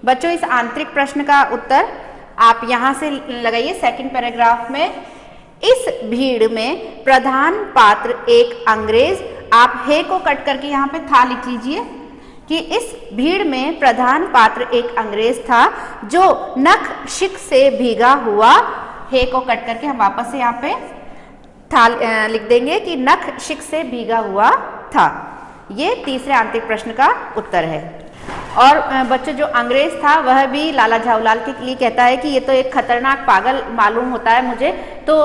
बच्चों इस आंतरिक प्रश्न का उत्तर आप यहाँ से लगाइए सेकंड पैराग्राफ में। इस भीड़ में प्रधान पात्र एक अंग्रेज, आप हे को कट करके यहाँ पे था लिख लीजिए कि इस भीड़ में प्रधान पात्र एक अंग्रेज था जो नख शिक से भीगा हुआ, हे को कट करके हम वापस से यहाँ पे था लिख देंगे कि नख शिक से भीगा हुआ था। ये तीसरे आंतरिक प्रश्न का उत्तर है। और बच्चों जो अंग्रेज था वह भी लाला झाऊलाल के लिए कहता है कि ये तो एक खतरनाक पागल मालूम होता है मुझे। तो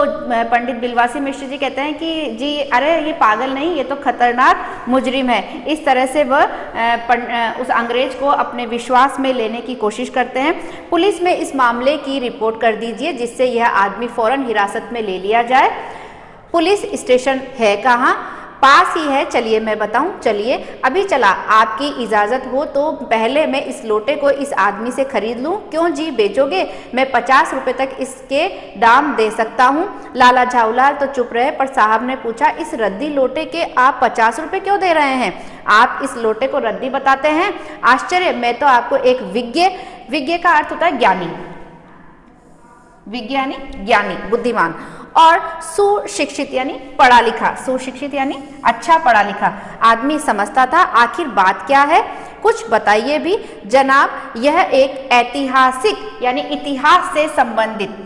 पंडित बिलवासी मिश्र जी कहते हैं कि जी अरे ये पागल नहीं, ये तो खतरनाक मुजरिम है। इस तरह से वह उस अंग्रेज को अपने विश्वास में लेने की कोशिश करते हैं। पुलिस में इस मामले की रिपोर्ट कर दीजिए जिससे यह आदमी फौरन हिरासत में ले लिया जाए। पुलिस स्टेशन है कहाँ? पास ही है, चलिए मैं बताऊं। चलिए अभी चला, आपकी इजाज़त हो तो पहले मैं इस लोटे को इस आदमी से खरीद लूं। क्यों जी, बेचोगे? मैं 50 रुपए तक इसके दाम दे सकता हूं। लाला झाऊलाल तो चुप रहे, पर साहब ने पूछा, इस रद्दी लोटे के आप 50 रुपए क्यों दे रहे हैं? आप इस लोटे को रद्दी बताते हैं? आश्चर्य, मैं तो आपको एक विज्ञ का अर्थ होता है ज्ञानी, विज्ञानी, ज्ञानी, बुद्धिमान, और सुशिक्षित यानी पढ़ा लिखा, सुशिक्षित यानी अच्छा पढ़ा लिखा आदमी समझता था। आखिर बात क्या है, कुछ बताइए भी जनाब। यह एक ऐतिहासिक यानी इतिहास से संबंधित,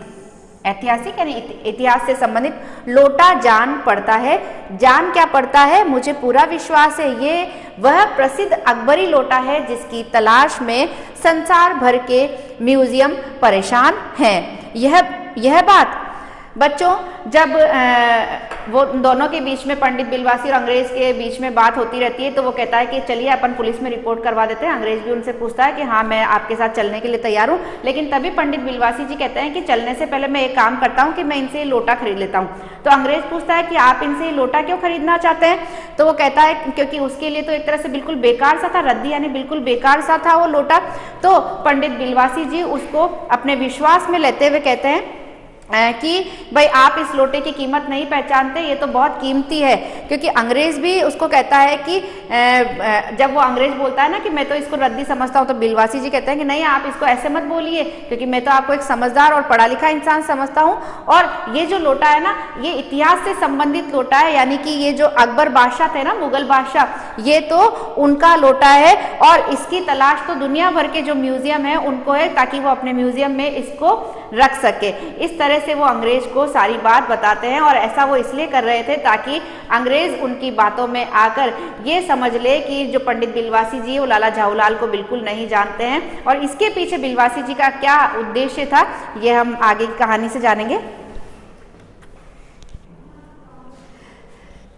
ऐतिहासिक यानी इतिहास से संबंधित लोटा जान पड़ता है। जान क्या पड़ता है? मुझे पूरा विश्वास है ये वह प्रसिद्ध अकबरी लोटा है जिसकी तलाश में संसार भर के म्यूजियम परेशान हैं। यह बात बच्चों जब वो दोनों के बीच में, पंडित बिलवासी और अंग्रेज के बीच में बात होती रहती है, तो वो कहता है कि चलिए अपन पुलिस में रिपोर्ट करवा देते हैं। अंग्रेज भी उनसे पूछता है कि हाँ मैं आपके साथ चलने के लिए तैयार हूँ। लेकिन तभी पंडित बिलवासी जी कहते हैं कि चलने से पहले मैं एक काम करता हूँ कि मैं इनसे ये लोटा खरीद लेता हूँ। तो अंग्रेज पूछता है कि आप इनसे ये लोटा क्यों खरीदना चाहते हैं? तो वो कहता है क्योंकि उसके लिए तो एक तरह से बिल्कुल बेकार सा था, रद्दी यानी बिल्कुल बेकार सा था वो लोटा। तो पंडित बिलवासी जी उसको अपने विश्वास में लेते हुए कहते हैं कि भाई आप इस लोटे की कीमत नहीं पहचानते, ये तो बहुत कीमती है। क्योंकि अंग्रेज भी उसको कहता है कि जब वो अंग्रेज बोलता है ना कि मैं तो इसको रद्दी समझता हूँ, तो बिलवासी जी कहते हैं कि नहीं आप इसको ऐसे मत बोलिए, क्योंकि मैं तो आपको एक समझदार और पढ़ा लिखा इंसान समझता हूँ। और ये जो लोटा है ना, ये इतिहास से संबंधित लोटा है, यानी कि ये जो अकबर बादशाह थे ना, मुगल बादशाह, ये तो उनका लोटा है और इसकी तलाश तो दुनिया भर के जो म्यूजियम है उनको है, ताकि वो अपने म्यूजियम में इसको रख सके। इस तरह से वो अंग्रेज को सारी बात बताते हैं और ऐसा वो इसलिए कर रहे थे ताकि अंग्रेज उनकी बातों में आकर ये समझ ले कि जो पंडित बिलवासी जी वो लाला झाऊलाल को बिल्कुल नहीं जानते हैं। और इसके पीछे बिलवासी जी का क्या उद्देश्य था ये हम आगे की कहानी से जानेंगे।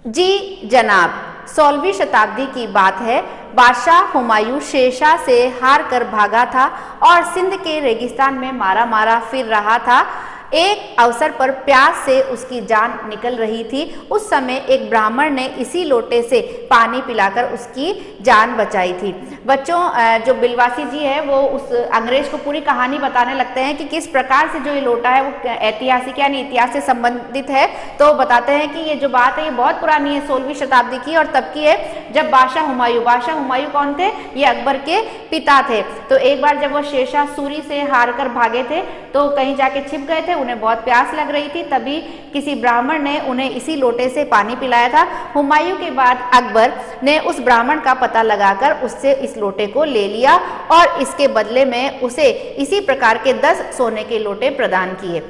जी जनाब, 16वीं शताब्दी की बात है। बादशाह हुमायूं शेरशाह से हार कर भागा था और सिंध के रेगिस्तान में मारा मारा फिर रहा था। एक अवसर पर प्यास से उसकी जान निकल रही थी। उस समय एक ब्राह्मण ने इसी लोटे से पानी पिलाकर उसकी जान बचाई थी। बच्चों जो बिलवासी जी है वो उस अंग्रेज को पूरी कहानी बताने लगते हैं कि किस प्रकार से जो ये लोटा है वो ऐतिहासिक यानी इतिहास से संबंधित है। तो बताते हैं कि ये जो बात है ये बहुत पुरानी है, 16वीं शताब्दी की और तब की है जब बादशाह हुमायूं कौन थे? ये अकबर के पिता थे। तो एक बार जब वो शेरशाह सूरी से हार कर भागे थे तो कहीं जाके छिप गए थे, उन्हें बहुत प्यास लग रही थी, तभी किसी ब्राह्मण ने उन्हें इसी लोटे से पानी पिलाया था। हुमायूं के बाद अकबर ने उस ब्राह्मण का पता लगाकर उससे इस लोटे को ले लिया और इसके बदले में उसे इसी प्रकार के 10 सोने के लोटे प्रदान किए।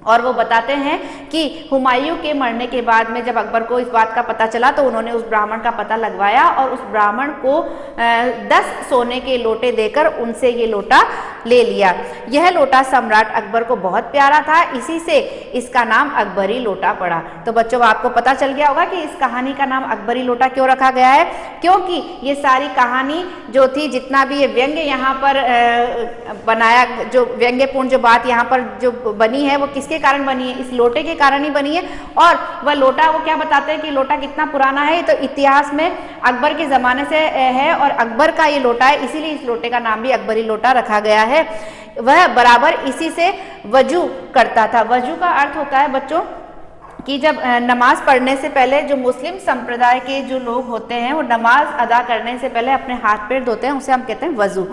और वो बताते हैं कि हुमायूं के मरने के बाद में जब अकबर को इस बात का पता चला तो उन्होंने उस ब्राह्मण का पता लगवाया और उस ब्राह्मण को 10 सोने के लोटे देकर उनसे ये लोटा ले लिया। यह लोटा सम्राट अकबर को बहुत प्यारा था, इसी से इसका नाम अकबरी लोटा पड़ा। तो बच्चों आपको पता चल गया होगा कि इस कहानी का नाम अकबरी लोटा क्यों रखा गया है, क्योंकि ये सारी कहानी जो थी, जितना भी ये व्यंग्य यहाँ पर बनाया, जो व्यंग्यपूर्ण जो बात यहाँ पर जो बनी है वो किसके कारण बनी है? इस लोटे के कारण ही बनी है। और वह लोटा वो क्या बताते हैं कि लोटा कितना पुराना है, तो इतिहास में अकबर के जमाने से है और अकबर का ये लोटा है, इसीलिए इस लोटे का नाम भी अकबरी लोटा रखा गया है। वह बराबर इसी से वजू करता था। वजू का अर्थ होता है बच्चों कि जब नमाज पढ़ने से पहले जो मुस्लिम संप्रदाय के जो लोग होते हैं वो नमाज अदा करने से पहले अपने हाथ पैर धोते हैं, उसे हम कहते हैं वजू।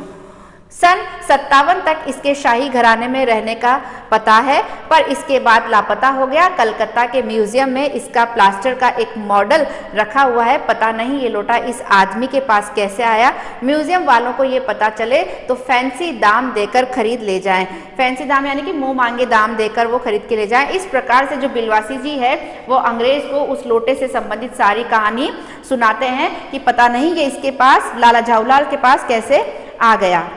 सन 57 तक इसके शाही घराने में रहने का पता है, पर इसके बाद लापता हो गया। कलकत्ता के म्यूजियम में इसका प्लास्टर का एक मॉडल रखा हुआ है। पता नहीं ये लोटा इस आदमी के पास कैसे आया। म्यूजियम वालों को ये पता चले तो फैंसी दाम देकर खरीद ले जाएं। फैंसी दाम यानी कि मुंह मांगे दाम देकर वो खरीद के ले जाएं। इस प्रकार से जो बिलवासी जी है वो अंग्रेज को उस लोटे से संबंधित सारी कहानी सुनाते हैं कि पता नहीं ये इसके पास, लाला झाऊलाल के पास कैसे आ गया।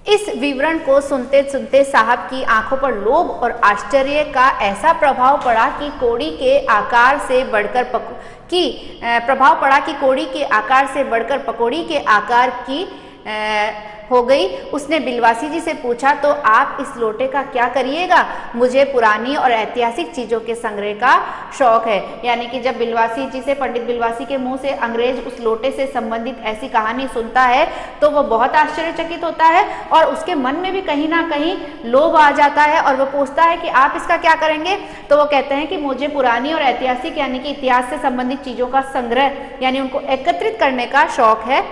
इस विवरण को सुनते सुनते साहब की आंखों पर लोभ और आश्चर्य का ऐसा प्रभाव पड़ा कि कोड़ी के आकार से बढ़कर कोड़ी के आकार से बढ़कर पकौड़ी के आकार की हो गई। उसने बिलवासी जी से पूछा, तो आप इस लोटे का क्या करिएगा? मुझे पुरानी और ऐतिहासिक चीज़ों के संग्रह का शौक है। यानी कि जब बिलवासी जी से, पंडित बिलवासी के मुंह से अंग्रेज उस लोटे से संबंधित ऐसी कहानी सुनता है तो वो बहुत आश्चर्यचकित होता है और उसके मन में भी कहीं ना कहीं लोभ आ जाता है और वो पूछता है कि आप इसका क्या करेंगे? तो वो कहते हैं कि मुझे पुरानी और ऐतिहासिक यानी कि इतिहास से संबंधित चीज़ों का संग्रह यानी उनको एकत्रित करने का शौक है।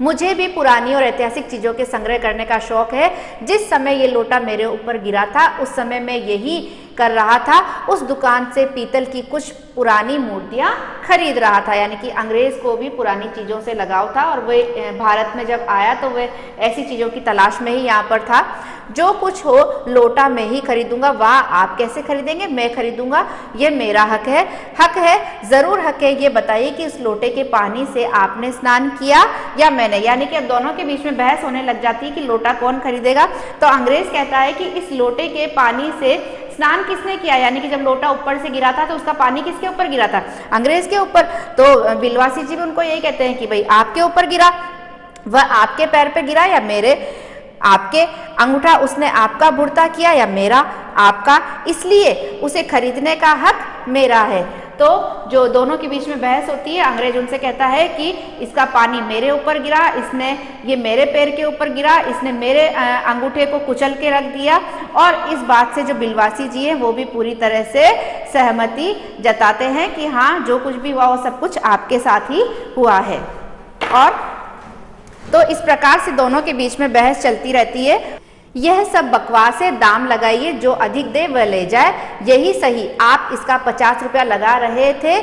मुझे भी पुरानी और ऐतिहासिक चीज़ों के संग्रह करने का शौक है। जिस समय ये लोटा मेरे ऊपर गिरा था उस समय मैं यही कर रहा था। उस दुकान से पीतल की कुछ पुरानी मूर्तियां खरीद रहा था। यानी कि अंग्रेज को भी पुरानी चीज़ों से लगाव था और वह भारत में जब आया तो वह ऐसी चीज़ों की तलाश में ही यहाँ पर था। जो कुछ हो लोटा मैं ही खरीदूंगा। वाह, आप कैसे खरीदेंगे? मैं खरीदूंगा, ये मेरा हक है। हक है, ज़रूर हक है। ये बताइए कि उस लोटे के पानी से आपने स्नान किया या मैंने? यानी कि अब दोनों के बीच में बहस होने लग जाती है कि लोटा कौन खरीदेगा। तो अंग्रेज कहता है कि इस लोटे के पानी से स्नान किसने किया? यानी कि जब लोटा ऊपर से गिरा था तो उसका पानी किसके ऊपर गिरा था? अंग्रेज के ऊपर। तो बिलवासी जी भी उनको यही कहते हैं कि भाई आपके ऊपर गिरा। वह आपके पैर पे गिरा या मेरे? आपके अंगूठा उसने आपका बुड़ता किया या मेरा? आपका। इसलिए उसे खरीदने का हक मेरा है। तो जो दोनों के बीच में बहस होती है, अंग्रेज उनसे कहता है कि इसका पानी मेरे ऊपर गिरा, ये मेरे पैर के ऊपर गिरा, इसने मेरे अंगूठे को कुचल के रख दिया। और इस बात से जो बिलवासी जी हैं वो भी पूरी तरह से सहमति जताते हैं कि हाँ, जो कुछ भी हुआ वो सब कुछ आपके साथ ही हुआ है। और तो इस प्रकार से दोनों के बीच में बहस चलती रहती है। यह सब बकवास है, दाम लगाइए, जो अधिक दे वह ले जाए। यही सही, आप इसका 50 रुपया लगा रहे थे।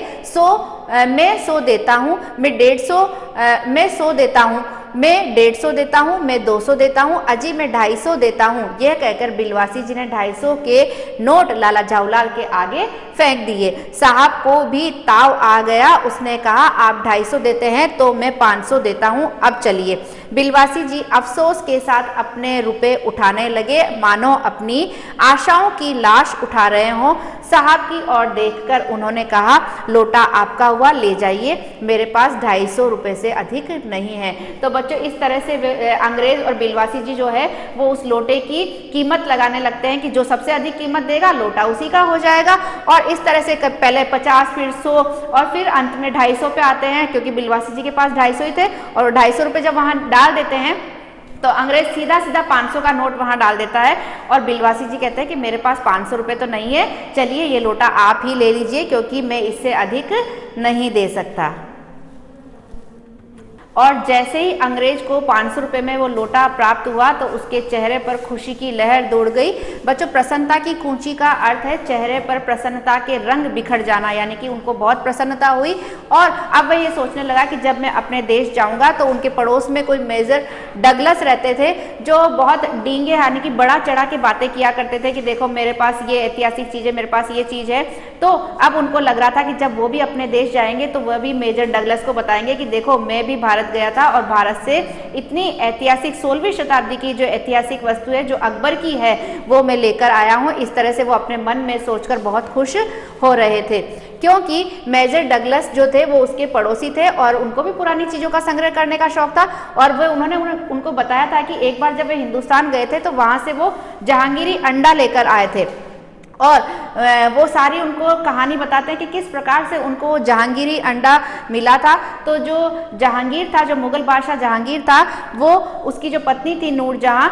मैं 100 देता हूँ, मैं 150 देता हूँ, मैं 150 देता हूँ, मैं 200 देता हूँ, अजी मैं 250 देता हूँ। यह कहकर बिलवासी जी ने 250 के नोट लाला झाऊलाल के आगे फेंक दिए। साहब को भी ताव आ गया। उसने कहा, आप 250 देते हैं तो मैं 500 देता हूँ, अब चलिए। बिलवासी जी अफसोस के साथ अपने रुपए उठाने लगे, मानो अपनी आशाओं की लाश उठा रहे हों। साहब की ओर देखकर उन्होंने कहा, लोटा आपका हुआ, ले जाइए, मेरे पास 250 रुपये से अधिक नहीं है। तो बच्चों, इस तरह से अंग्रेज और बिलवासी जी जो है वो उस लोटे की कीमत लगाने लगते हैं कि जो सबसे अधिक कीमत देगा लोटा उसी का हो जाएगा। और इस तरह से पहले 50, फिर 100 और फिर अंत में 250 पे आते हैं, क्योंकि बिलवासी जी के पास 250 ही थे। और 250 रुपये जब वहाँ डाल देते हैं तो अंग्रेज सीधा 500 का नोट वहां डाल देता है। और बिलवासी जी कहते हैं कि मेरे पास 500 रुपये तो नहीं है, चलिए ये लोटा आप ही ले लीजिए, क्योंकि मैं इससे अधिक नहीं दे सकता। और जैसे ही अंग्रेज को 500 रुपये में वो लोटा प्राप्त हुआ तो उसके चेहरे पर खुशी की लहर दौड़ गई। बच्चों, प्रसन्नता की कूंची का अर्थ है चेहरे पर प्रसन्नता के रंग बिखर जाना। यानी कि उनको बहुत प्रसन्नता हुई और अब वह ये सोचने लगा कि जब मैं अपने देश जाऊंगा तो उनके पड़ोस में कोई मेजर डगलस रहते थे जो बहुत डींगे यानी कि बड़ा चढ़ा के बातें किया करते थे कि देखो मेरे पास ये ऐतिहासिक चीज़ है, मेरे पास ये चीज़ है। तो अब उनको लग रहा था कि जब वो भी अपने देश जाएंगे तो वह भी मेजर डगलस को बताएंगे कि देखो मैं भी भारत गया था और भारत से इतनी ऐतिहासिक 16वीं शताब्दी की जो ऐतिहासिक वस्तु है जो अकबर की है वो मैं लेकर आया हूं। इस तरह से वो अपने मन में सोचकर बहुत खुश हो रहे थे, क्योंकि मेजर डगलस जो थे वो उसके पड़ोसी थे और उनको भी पुरानी चीज़ों का संग्रह करने का शौक था। और वो उन्होंने उनको बताया था कि एक बार जब वे हिंदुस्तान गए थे तो वहाँ से वो जहांगीरी अंडा लेकर आए थे और वो सारी उनको कहानी बताते हैं कि किस प्रकार से उनको जहांगीरी अंडा मिला था। तो जो जहांगीर था, जो मुगल बादशाह जहांगीर था, वो उसकी जो पत्नी थी नूरजहां,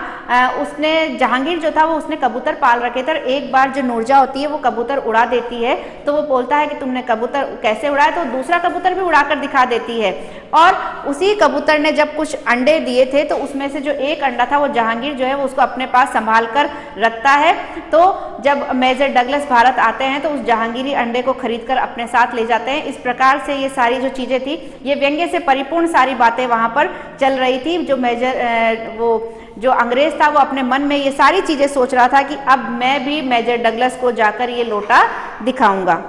उसने जहांगीर जो था वो उसने कबूतर पाल रखे थे। एक बार जो नूरजहां होती है वो कबूतर उड़ा देती है, तो वो बोलता है कि तुमने कबूतर कैसे उड़ाया, तो दूसरा कबूतर भी उड़ाकर दिखा देती है। और उसी कबूतर ने जब कुछ अंडे दिए थे तो उसमें से जो एक अंडा था वो जहांगीर जो है वो उसको अपने पास संभाल कर रखता है। तो जब मेजर डगलस भारत आते हैं तो उस जहांगीरी अंडे को खरीदकर अपने साथ ले जाते हैं। इस प्रकार से ये सारी जो चीज़ें थी, ये व्यंग्य से परिपूर्ण सारी बातें वहाँ पर चल रही थी। जो वो जो अंग्रेज था वो अपने मन में ये सारी चीज़ें सोच रहा था कि अब मैं भी मेजर डगलस को जाकर ये लोटा दिखाऊंगा।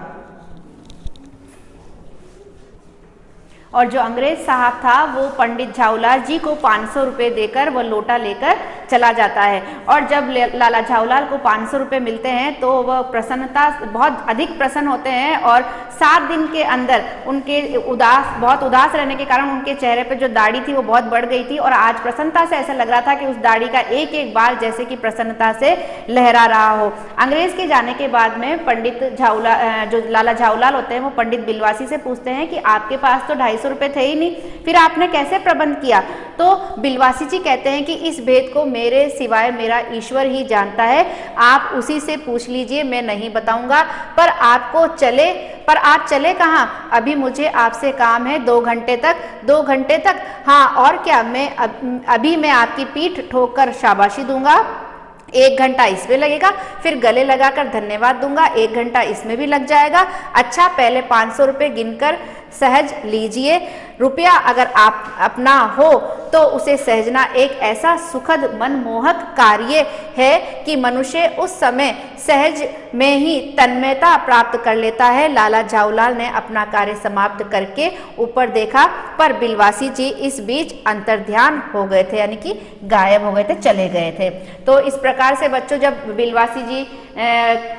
और जो अंग्रेज साहब था वो पंडित झाऊलाल जी को 500 रुपये देकर वो लोटा लेकर चला जाता है। और जब लाला झाऊलाल को 500 रुपये मिलते हैं तो वह प्रसन्नता, बहुत अधिक प्रसन्न होते हैं। और 7 दिन के अंदर उनके बहुत उदास रहने के कारण उनके चेहरे पर जो दाढ़ी थी वो बहुत बढ़ गई थी। और आज प्रसन्नता से ऐसा लग रहा था कि उस दाढ़ी का एक एक बाल जैसे कि प्रसन्नता से लहरा रहा हो। अंग्रेज के जाने के बाद में पंडित झाऊलाल, जो लाला झाऊलाल होते हैं, वो पंडित बिलवासी से पूछते हैं कि आपके पास तो 250 रुपये थे ही नहीं, फिर आपने कैसे प्रबंध किया। तो बिलवासी जी कहते हैं कि इस भेद को मेरे सिवाय मेरा ईश्वर ही जानता है, आप उसी से पूछ लीजिए, मैं नहीं बताऊंगा। पर आप चले कहाँ? अभी मुझे आपसे काम है 2 घंटे तक। 2 घंटे तक? हाँ, और क्या, अभी मैं आपकी पीठ ठोक कर शाबाशी दूंगा, 1 घंटा इसमें लगेगा, फिर गले लगाकर धन्यवाद दूंगा, 1 घंटा इसमें भी लग जाएगा। अच्छा, पहले 500 रुपये गिनकर सहज लीजिए। रुपया अगर आप अपना हो तो उसे सहजना एक ऐसा सुखद मनमोहक कार्य है कि मनुष्य उस समय सहज में ही तन्मयता प्राप्त कर लेता है। लाला झाऊलाल ने अपना कार्य समाप्त करके ऊपर देखा, पर बिलवासी जी इस बीच अंतर्ध्यान हो गए थे, यानी कि गायब हो गए थे, चले गए थे। तो इस प्रकार से बच्चों, जब बिलवासी जी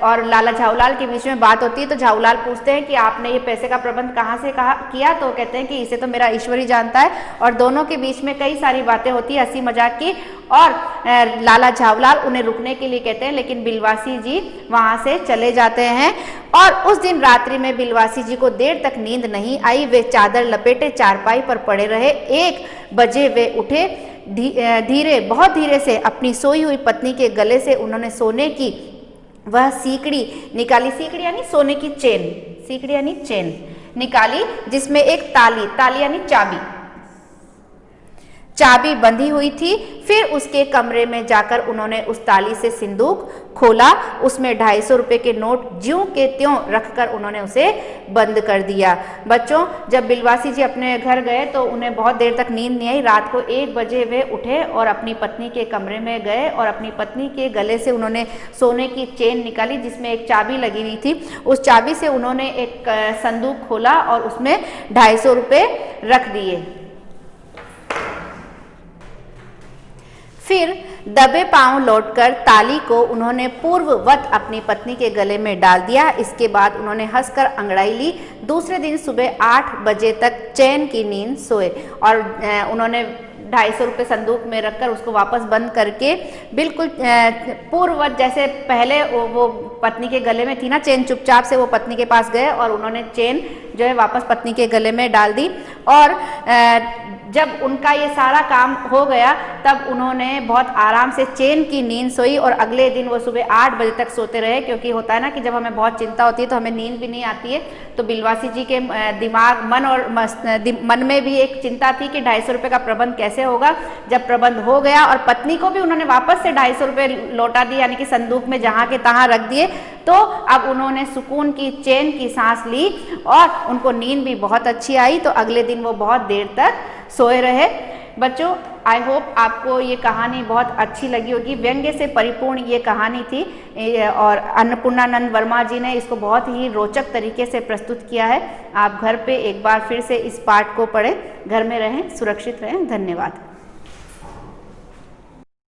और लाला झाऊलाल के बीच में बात होती है तो झाऊलाल पूछते हैं कि आपने ये पैसे का प्रबंध कहाँ से किया। तो कहते हैं कि इसे तो मेरा ईश्वर ही जानता है। और दोनों के बीच में कई सारी बातें होती है हंसी मजाक की। और लाला झाऊलाल उन्हें रुकने के लिए कहते हैं, लेकिन बिलवासी जी वहां से चले जाते हैं। और उस दिन रात्रि में बिलवासी जी को देर तक नींद नहीं आई। वे चादर लपेटे चारपाई पर पड़े रहे। 1 बजे वे उठे। बहुत धीरे से अपनी सोई हुई पत्नी के गले से उन्होंने सोने की वह सीकड़ी निकाली। सीकड़ी यानी सोने की चेन, सीकड़ी यानी चेन निकाली, जिसमें एक ताली यानी चाबी बंधी हुई थी। फिर उसके कमरे में जाकर उन्होंने उस ताली से सिंदूक खोला। उसमें 250 रुपये के नोट ज्यों के त्यों रखकर उन्होंने उसे बंद कर दिया। बच्चों, जब बिलवासी जी अपने घर गए तो उन्हें बहुत देर तक नींद नहीं आई। रात को 1 बजे वे उठे और अपनी पत्नी के कमरे में गए और अपनी पत्नी के गले से उन्होंने सोने की चेन निकाली जिसमें एक चाबी लगी हुई थी। उस चाबी से उन्होंने एक संदूक खोला और उसमें 250 रुपये रख दिए। फिर दबे पांव लौटकर ताली को उन्होंने पूर्ववत अपनी पत्नी के गले में डाल दिया। इसके बाद उन्होंने हंसकर अंगड़ाई ली। दूसरे दिन सुबह 8 बजे तक चैन की नींद सोए और उन्होंने 250 रुपये संदूक में रखकर उसको वापस बंद करके बिल्कुल पूर्ववत जैसे पहले वो पत्नी के गले में थी ना चेन, चुपचाप से वो पत्नी के पास गए और उन्होंने चेन जो है वापस पत्नी के गले में डाल दी। और जब उनका ये सारा काम हो गया तब उन्होंने बहुत आराम से चैन की नींद सोई और अगले दिन वो सुबह 8 बजे तक सोते रहे। क्योंकि होता है ना कि जब हमें बहुत चिंता होती है तो हमें नींद भी नहीं आती है। तो बिलवासी जी के मन में भी एक चिंता थी कि 250 रुपये का प्रबंध कैसे होगा। जब प्रबंध हो गया और पत्नी को भी उन्होंने वापस से 250 रुपये लौटा दिए, यानी कि संदूक में जहाँ के तहाँ रख दिए, तो अब उन्होंने सुकून की चैन की सांस ली और उनको नींद भी बहुत अच्छी आई। तो अगले दिन वो बहुत देर तक सोए रहे। बच्चों, आई होप आपको ये कहानी बहुत अच्छी लगी होगी। व्यंग्य से परिपूर्ण ये कहानी थी और अन्नपूर्णानंद वर्मा जी ने इसको बहुत ही रोचक तरीके से प्रस्तुत किया है। आप घर पे एक बार फिर से इस पाठ को पढ़ें। घर में रहें, सुरक्षित रहें। धन्यवाद।